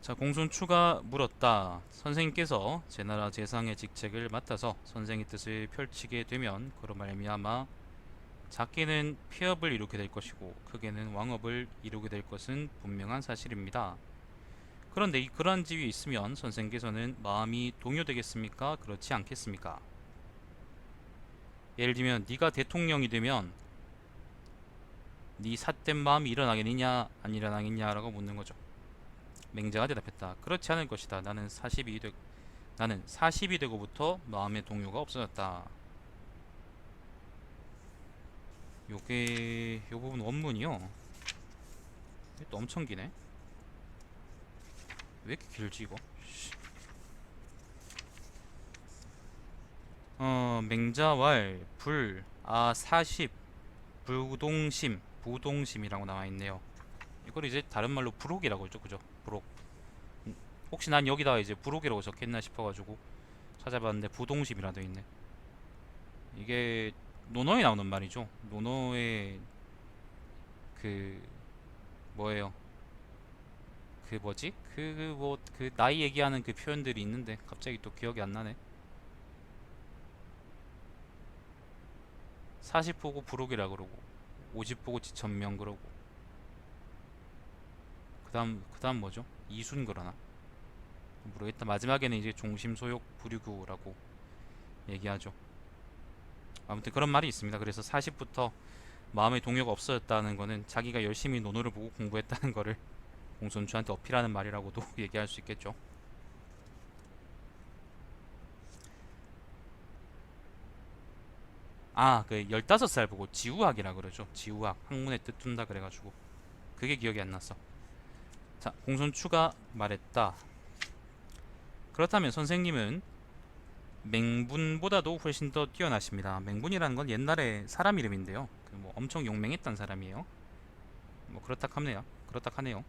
자, 공손추가 물었다. 선생님께서 제나라 제상의 직책을 맡아서 선생의 뜻을 펼치게 되면 그로 말미암아 작게는 폐업을 이루게 될 것이고 크게는 왕업을 이루게 될 것은 분명한 사실입니다. 그런데 그러한 지위에 있으면 선생께서는 마음이 동요되겠습니까? 그렇지 않겠습니까? 예를 들면 네가 대통령이 되면 네 삿된 마음이 일어나겠느냐 안 일어나겠냐라고 묻는 거죠. 맹자가 대답했다. 그렇지 않을 것이다. 나는 40이 되고부터 마음의 동요가 없어졌다. 요 부분 원문이요. 이게 또 엄청 기네. 왜 이렇게 길지 이거? 맹자왈 불 40 부동심이라고 나와 있네요. 이걸 이제 다른 말로 부록이라고 했죠, 그죠? 부록. 혹시 난 여기다가 이제 부록이라고 적혔나 싶어가지고 찾아봤는데 부동심이라 되어 있네. 이게 논어에 나오는 말이죠. 논어에 그 뭐예요? 그 뭐지? 그 나이 얘기하는 그 표현들이 있는데 갑자기 또 기억이 안 나네. 40 보고 부록이라 그러고 50 보고 지천명 그러고 그다음 뭐죠? 이순 그러나 모르겠다. 마지막에는 이제 종심소욕 부류구라고 얘기하죠. 아무튼 그런 말이 있습니다. 그래서 40부터 마음의 동요가 없어졌다는 거는 자기가 열심히 논어를 보고 공부했다는 거를 공손주한테 어필하는 말이라고도 얘기할 수 있겠죠. 그 15살 보고 지우학이라 그러죠. 지우학, 학문의 뜻 둔다 그래가지고 그게 기억이 안 났어. 자, 공손추가 말했다. 그렇다면 선생님은 맹분보다도 훨씬 더 뛰어나십니다. 맹분이라는 건 옛날에 사람 이름인데요. 그뭐 엄청 용맹했던 사람이에요. 뭐 그렇다 하네요.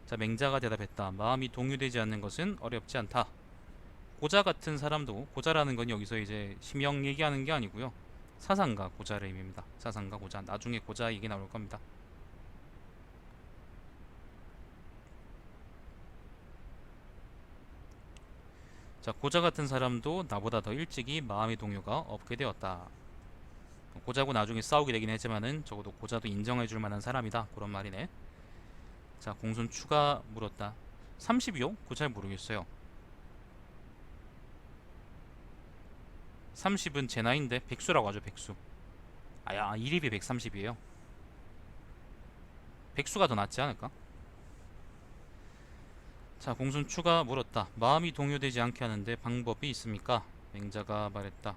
자, 맹자가 대답했다. 마음이 동요되지 않는 것은 어렵지 않다. 고자 같은 사람도, 고자라는 건 여기서 이제 심형 얘기하는 게 아니고요. 사상가 고자의 의미입니다. 사상가 고자. 나중에 고자 얘기 나올 겁니다. 자, 고자 같은 사람도 나보다 더 일찍이 마음의 동요가 없게 되었다. 고자고 나중에 싸우게 되긴 했지만은 적어도 고자도 인정해줄 만한 사람이다. 그런 말이네. 자, 공손추가 물었다. 30이요? 그거 잘 모르겠어요. 30은 제 나이인데 백수라고 하죠, 백수. 아야, 일입이 130이에요. 백수가 더 낫지 않을까? 자, 공손추가 물었다. 마음이 동요되지 않게 하는데 방법이 있습니까? 맹자가 말했다.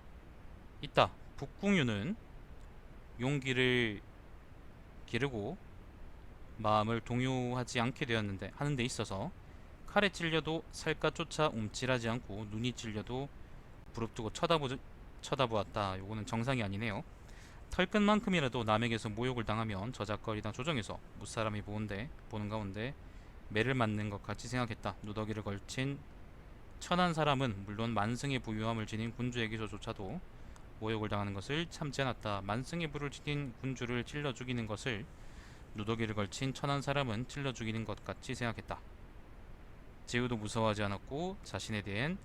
있다. 북궁유는 용기를 기르고 마음을 동요하지 않게 되었는데 하는 데 있어서 칼에 찔려도 살갗조차 움찔하지 않고 눈이 찔려도 부릅뜨고 쳐다보았다. 요거는 정상이 아니네요. 털끝만큼이라도 남에게서 모욕을 당하면 저작거리나 조정해서 무사람이 보는 가운데 매를 맞는 것 같이 생각했다. 누더기를 걸친 천한 사람은 물론 만승의 부유함을 지닌 군주에게서조차도 모욕을 당하는 것을 참지 않았다. 만승의 부를 지닌 군주를 찔러 죽이는 것을 누더기를 걸친 천한 사람은 찔러 죽이는 것 같이 생각했다. 제후도 무서워하지 않았고 자신에 대한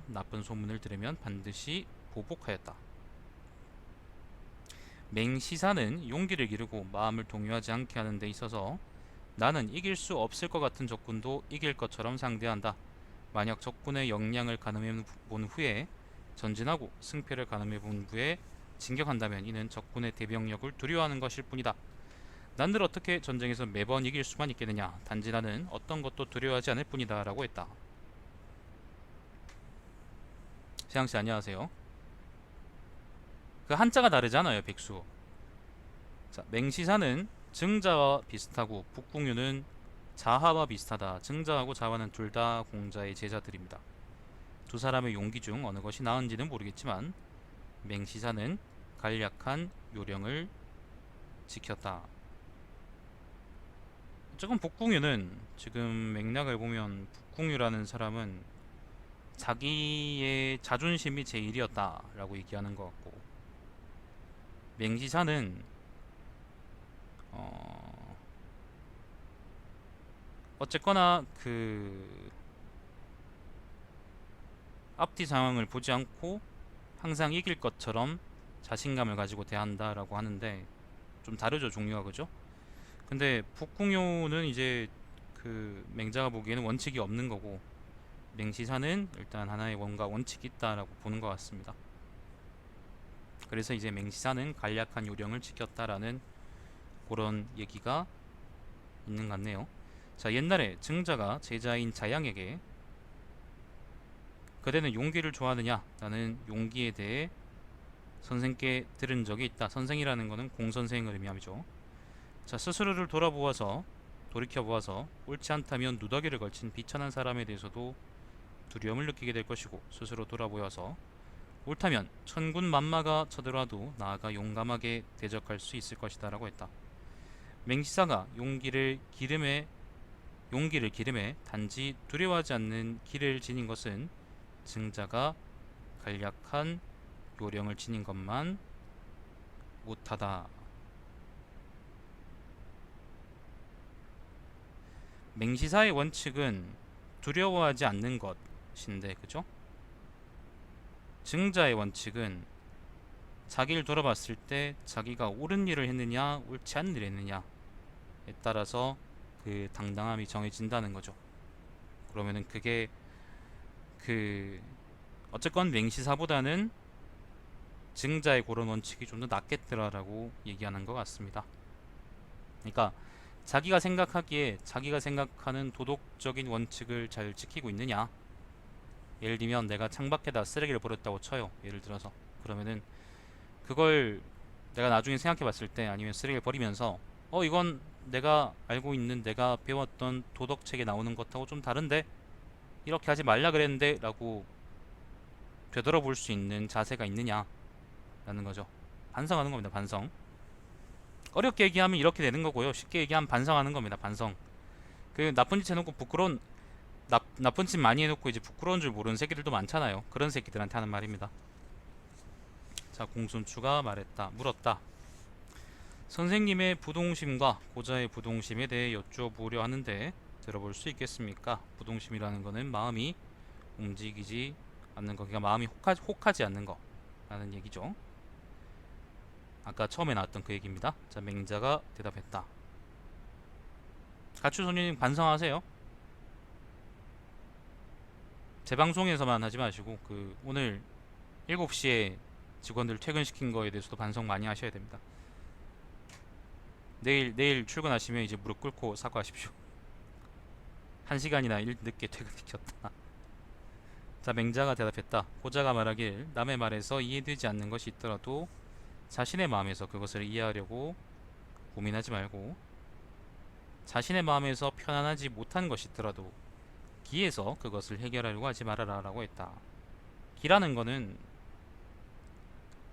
나쁜 소문을 들으면 반드시 보복하였다. 맹시사는 용기를 기르고 마음을 동요하지 않게 하는 데 있어서 나는 이길 수 없을 것 같은 적군도 이길 것처럼 상대한다. 만약 적군의 역량을 가늠해 본 후에 전진하고 승패를 가늠해 본 후에 진격한다면 이는 적군의 대병력을 두려워하는 것일 뿐이다. 난들 어떻게 전쟁에서 매번 이길 수만 있겠느냐. 단지 나는 어떤 것도 두려워하지 않을 뿐이다 라고 했다. 세양씨 안녕하세요. 그 한자가 다르잖아요, 백수. 자, 맹시사는 증자와 비슷하고 북궁유는 자하와 비슷하다. 증자하고 자하는 둘 다 공자의 제자들입니다. 두 사람의 용기 중 어느 것이 나은지는 모르겠지만 맹시사는 간략한 요령을 지켰다. 조금 북궁유는 지금 맥락을 보면 북궁유라는 사람은 자기의 자존심이 제일이었다라고 얘기하는 것 같고 맹시사는 어, 어쨌거나 그 앞뒤 상황을 보지 않고 항상 이길 것처럼 자신감을 가지고 대한다라고 하는데 좀 다르죠, 종류가. 그죠? 근데 북궁효는 이제 그 맹자가 보기에는 원칙이 없는 거고, 맹시사는 일단 하나의 뭔가 원칙이 있다라고 보는 것 같습니다. 그래서 이제 맹시사는 간략한 요령을 지켰다라는 그런 얘기가 있는 것 같네요. 자, 옛날에 증자가 제자인 자양에게 그대는 용기를 좋아하느냐? 라는 용기에 대해 선생께 들은 적이 있다. 선생이라는 것은 공선생을 의미하죠. 자, 스스로를 돌이켜보아서 옳지 않다면 누더기를 걸친 비천한 사람에 대해서도 두려움을 느끼게 될 것이고, 스스로 돌아보아서 옳다면 천군 만마가 쳐들어와도 나아가 용감하게 대적할 수 있을 것이다 라고 했다. 맹시사가 용기를 기름에 단지 두려워하지 않는 기를 지닌 것은 증자가 간략한 요령을 지닌 것만 못하다. 맹시사의 원칙은 두려워하지 않는 것인데, 그죠? 증자의 원칙은 자기를 돌아봤을 때 자기가 옳은 일을 했느냐 옳지 않은 일을 했느냐에 따라서 그 당당함이 정해진다는 거죠. 그러면은 그게 그 어쨌건 맹시사보다는 증자의 그런 원칙이 좀 더 낫겠더라라고 얘기하는 것 같습니다. 그러니까 자기가 생각하는 도덕적인 원칙을 잘 지키고 있느냐. 예를 들면 내가 창밖에다 쓰레기를 버렸다고 쳐요. 예를 들어서. 그러면은 그걸 내가 나중에 생각해 봤을 때, 아니면 쓰레기를 버리면서 이건 내가 알고 있는, 내가 배웠던 도덕책에 나오는 것하고 좀 다른데, 이렇게 하지 말라 그랬는데 라고 되돌아볼 수 있는 자세가 있느냐 라는 거죠. 반성하는 겁니다. 반성. 어렵게 얘기하면 이렇게 되는 거고요. 쉽게 얘기하면 반성하는 겁니다. 반성. 그 나쁜 짓 해놓고 나쁜 짓 많이 해놓고 이제 부끄러운 줄 모르는 새끼들도 많잖아요. 그런 새끼들한테 하는 말입니다. 자, 공손추가 물었다. 선생님의 부동심과 고자의 부동심에 대해 여쭤보려 하는데 들어볼 수 있겠습니까? 부동심이라는 거는 마음이 움직이지 않는 거, 그러니까 마음이 혹하지 않는 거 라는 얘기죠. 아까 처음에 나왔던 그 얘기입니다. 자, 맹자가 대답했다. 가추소년님 반성하세요. 제 방송에서만 하지 마시고 오늘 7시에 직원들 퇴근시킨 거에 대해서도 반성 많이 하셔야 됩니다. 내일 출근하시면 이제 무릎 꿇고 사과하십시오. 1시간이나 늦게 퇴근시켰다. 자, 맹자가 대답했다. 고자가 말하길 남의 말에서 이해되지 않는 것이 있더라도 자신의 마음에서 그것을 이해하려고 고민하지 말고, 자신의 마음에서 편안하지 못한 것이 있더라도 기에서 그것을 해결하려고 하지 말아라 라고 했다. 기라는 거는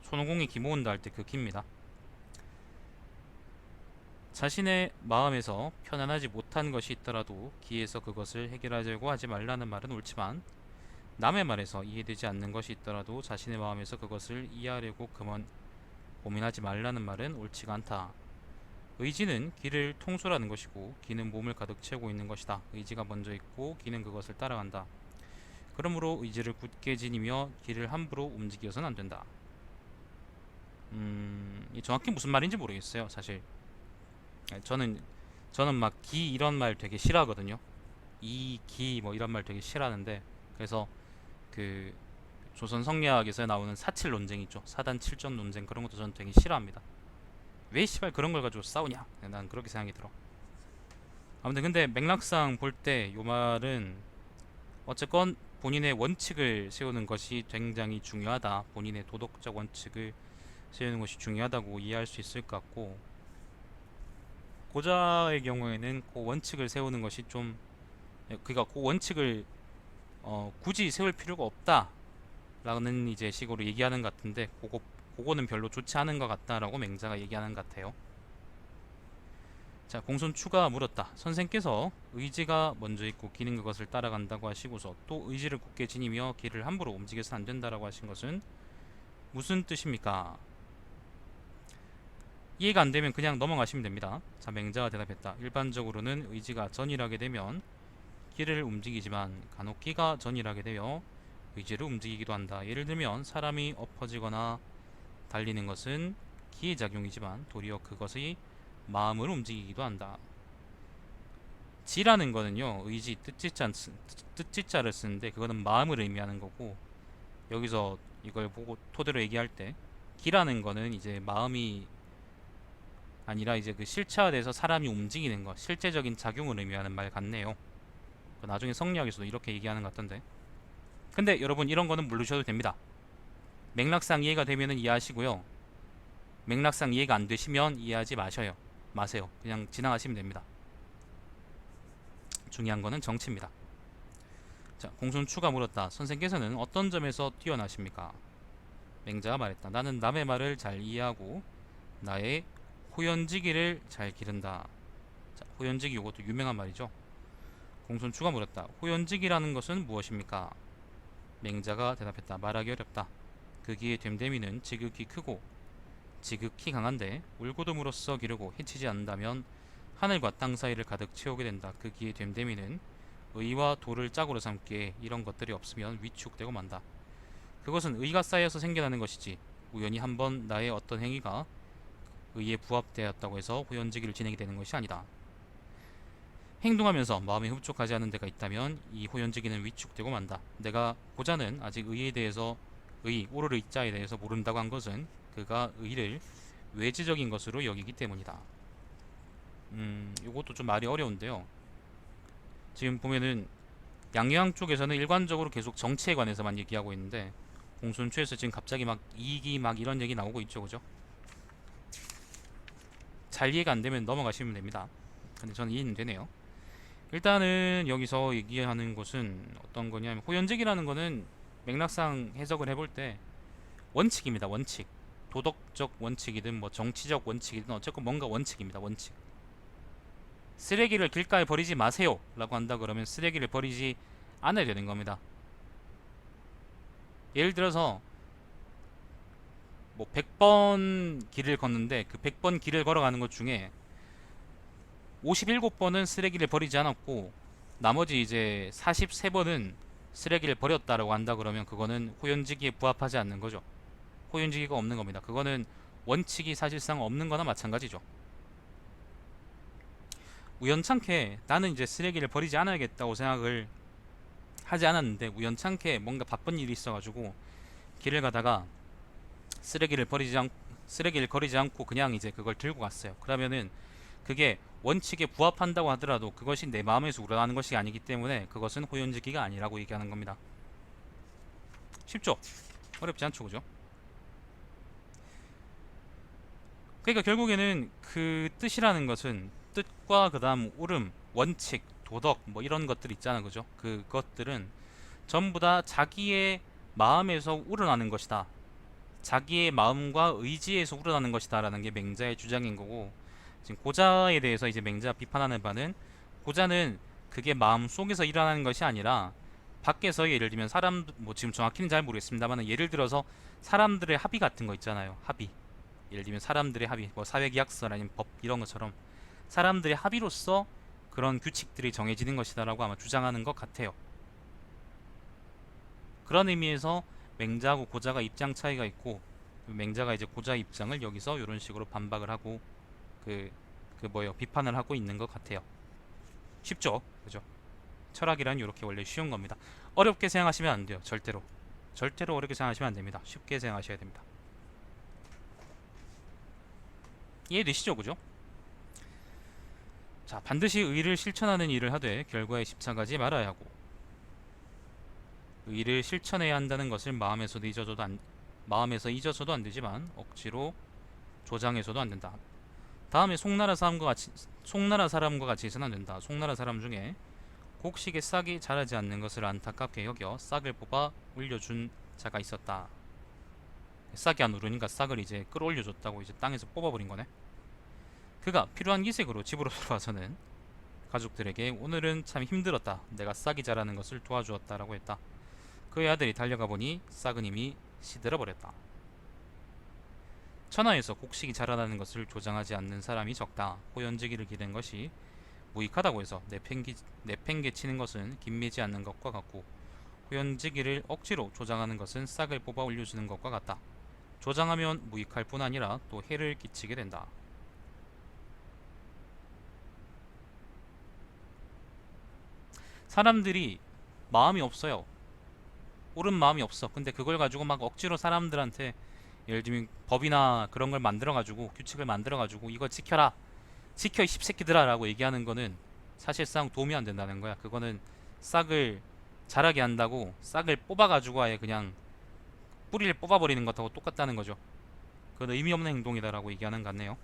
손오공이 기 모은다 할 때 그 기입니다. 자신의 마음에서 편안하지 못한 것이 있더라도 기에서 그것을 해결하려고 하지 말라는 말은 옳지만, 남의 말에서 이해되지 않는 것이 있더라도 자신의 마음에서 그것을 이해하려고 고민하지 말라는 말은 옳지가 않다. 의지는 기를 통솔하는 것이고 기는 몸을 가득 채우고 있는 것이다. 의지가 먼저 있고 기는 그것을 따라간다. 그러므로 의지를 굳게 지니며 기를 함부로 움직여서는 안 된다. 정확히 무슨 말인지 모르겠어요, 사실. 저는 막 기 이런 말 되게 싫어하거든요. 기 뭐 이런 말 되게 싫어하는데, 그래서 그 조선 성리학에서 나오는 사칠 논쟁 있죠. 사단 칠전 논쟁, 그런 것도 저는 되게 싫어합니다. 왜 씨발 그런 걸 가지고 싸우냐? 난 그렇게 생각이 들어. 아무튼 근데 맥락상 볼 때 요 말은 어쨌건 본인의 원칙을 세우는 것이 굉장히 중요하다. 본인의 도덕적 원칙을 세우는 것이 중요하다고 이해할 수 있을 것 같고, 고자의 경우에는 그 원칙을 세우는 것이 좀, 그러니까 그 원칙을 굳이 세울 필요가 없다 라는 이제 식으로 얘기하는 것 같은데, 그거는 별로 좋지 않은 것 같다라고 맹자가 얘기하는 것 같아요. 자, 공손추가 물었다. 선생께서 의지가 먼저 있고 기는 그것을 따라간다고 하시고서 또 의지를 굳게 지니며 기를 함부로 움직여서 안 된다라고 하신 것은 무슨 뜻입니까? 이해가 안 되면 그냥 넘어가시면 됩니다. 자, 맹자가 대답했다. 일반적으로는 의지가 전일하게 되면 기를 움직이지만 간혹 기가 전일하게 되어 의지를 움직이기도 한다. 예를 들면 사람이 엎어지거나 달리는 것은 기의 작용이지만 도리어 그것의 마음을 움직이기도 한다. 지라는 거는요, 의지, 뜻지자를 쓰는데 그거는 마음을 의미하는 거고, 여기서 이걸 보고 토대로 얘기할 때 기라는 거는 이제 마음이 아니라 이제 그 실체화돼서 사람이 움직이는 것, 실제적인 작용을 의미하는 말 같네요. 나중에 성리학에서도 이렇게 얘기하는 것 같던데. 근데 여러분 이런 거는 모르셔도 됩니다. 맥락상 이해가 되면은 이해하시고요. 맥락상 이해가 안 되시면 이해하지 마세요. 그냥 지나가시면 됩니다. 중요한 거는 정치입니다. 자, 공손추가 물었다. 선생께서는 어떤 점에서 뛰어나십니까? 맹자가 말했다. 나는 남의 말을 잘 이해하고 나의 호연지기를 잘 기른다. 자, 호연지기 이것도 유명한 말이죠. 공손추가 물었다. 호연지기라는 것은 무엇입니까? 맹자가 대답했다. 말하기 어렵다. 그 기의 됨됨이는 지극히 크고 지극히 강한데 울고듬으로써 기르고 해치지 않는다면 하늘과 땅 사이를 가득 채우게 된다. 그 기의 됨됨이는 의와 도를 짝으로 삼기에 이런 것들이 없으면 위축되고 만다. 그것은 의가 쌓여서 생겨나는 것이지 우연히 한번 나의 어떤 행위가 의에 부합되었다고 해서 호연지기를 지내게 되는 것이 아니다. 행동하면서 마음이 흡족하지 않은 데가 있다면 이 호연지기는 위축되고 만다. 내가 고자는 아직 의에 대해서 오를 의자에 대해서 모른다고 한 것은 그가 의를 외지적인 것으로 여기기 때문이다. 이것도 좀 말이 어려운데요. 지금 보면은 양양 쪽에서는 일관적으로 계속 정치에 관해서만 얘기하고 있는데 공손추에서 지금 갑자기 막 이익이 막 이런 얘기 나오고 있죠, 그죠? 잘 이해가 안 되면 넘어가시면 됩니다. 근데 저는 이해는 되네요. 일단은 여기서 얘기하는 것은 어떤 거냐면 호연직이라는 거는 맥락상 해석을 해볼 때 원칙입니다. 원칙. 도덕적 원칙이든 뭐 정치적 원칙이든 어쨌건 뭔가 원칙입니다. 원칙. 쓰레기를 길가에 버리지 마세요 라고 한다 그러면 쓰레기를 버리지 않아야 되는 겁니다. 예를 들어서 뭐 100번 길을 걷는데 그 100번 길을 걸어가는 것 중에 57번은 쓰레기를 버리지 않았고 나머지 이제 43번은 쓰레기를 버렸다라고 한다 그러면 그거는 호연지기에 부합하지 않는 거죠. 호연지기가 없는 겁니다. 그거는 원칙이 사실상 없는 거나 마찬가지죠. 우연찮게 나는 이제 쓰레기를 버리지 않아야겠다고 생각을 하지 않았는데 우연찮게 뭔가 바쁜 일이 있어가지고 길을 가다가 쓰레기를 버리지 않고 그냥 이제 그걸 들고 갔어요. 그러면은 그게 원칙에 부합한다고 하더라도 그것이 내 마음에서 우러나는 것이 아니기 때문에 그것은 호연지기가 아니라고 얘기하는 겁니다. 쉽죠? 어렵지 않죠, 그죠? 그러니까 결국에는 그 뜻이라는 것은 뜻과 그 다음 옳음, 원칙, 도덕 뭐 이런 것들 있잖아, 그죠? 그것들은 전부 다 자기의 마음에서 우러나는 것이다. 자기의 마음과 의지에서 우러나는 것이다 라는 게 맹자의 주장인 거고, 지금 고자에 대해서 이제 맹자가 비판하는 바는 고자는 그게 마음 속에서 일어나는 것이 아니라 밖에서 예를 들면 사람 뭐 지금 정확히는 잘 모르겠습니다만 예를 들어서 사람들의 합의 같은 거 있잖아요. 합의. 예를 들면 사람들의 합의, 뭐 사회계약서 아니면 법 이런 것처럼 사람들의 합의로서 그런 규칙들이 정해지는 것이다라고 아마 주장하는 것 같아요. 그런 의미에서 맹자하고 고자가 입장 차이가 있고 맹자가 이제 고자 입장을 여기서 이런 식으로 반박을 하고 비판을 하고 있는 것 같아요. 쉽죠, 그죠? 철학이란 이렇게 원래 쉬운 겁니다. 어렵게 생각하시면 안 돼요, 절대로. 절대로 어렵게 생각하시면 안 됩니다. 쉽게 생각하셔야 됩니다. 이해되시죠, 그죠? 자, 반드시 의를 실천하는 일을 하되 결과에 집착하지 말아야 하고 의를 실천해야 한다는 것을 마음에서 잊어서도 안 되지만 억지로 조장해서도 안 된다. 다음에 송나라 사람과 같이 해서는 안 된다. 송나라 사람 중에 곡식에 싹이 자라지 않는 것을 안타깝게 여겨 싹을 뽑아 올려준 자가 있었다. 싹이 안 오르니까 싹을 이제 끌어올려줬다고 이제 땅에서 뽑아버린 거네. 그가 필요한 기색으로 집으로 돌아와서는 가족들에게 오늘은 참 힘들었다. 내가 싹이 자라는 것을 도와주었다라고 했다. 그의 아들이 달려가 보니 싹은 이미 시들어 버렸다. 천하에서 곡식이 자라나는 것을 조장하지 않는 사람이 적다. 호연지기를 기르는 것이 무익하다고 해서 내팽개치는 것은 김매지 않는 것과 같고, 호연지기를 억지로 조장하는 것은 싹을 뽑아 올려주는 것과 같다. 조장하면 무익할 뿐 아니라 또 해를 끼치게 된다. 사람들이 마음이 없어요. 옳은 마음이 없어. 근데 그걸 가지고 막 억지로 사람들한테, 예를 들면 법이나 그런 걸 만들어 가지고, 규칙을 만들어 가지고 이거 지켜라, 지켜 이 씹새끼들아 라고 얘기하는 거는 사실상 도움이 안 된다는 거야. 그거는 싹을 자라게 한다고 싹을 뽑아 가지고 아예 그냥 뿌리를 뽑아버리는 것하고 똑같다는 거죠. 그건 의미 없는 행동이다라고 얘기하는 것 같네요.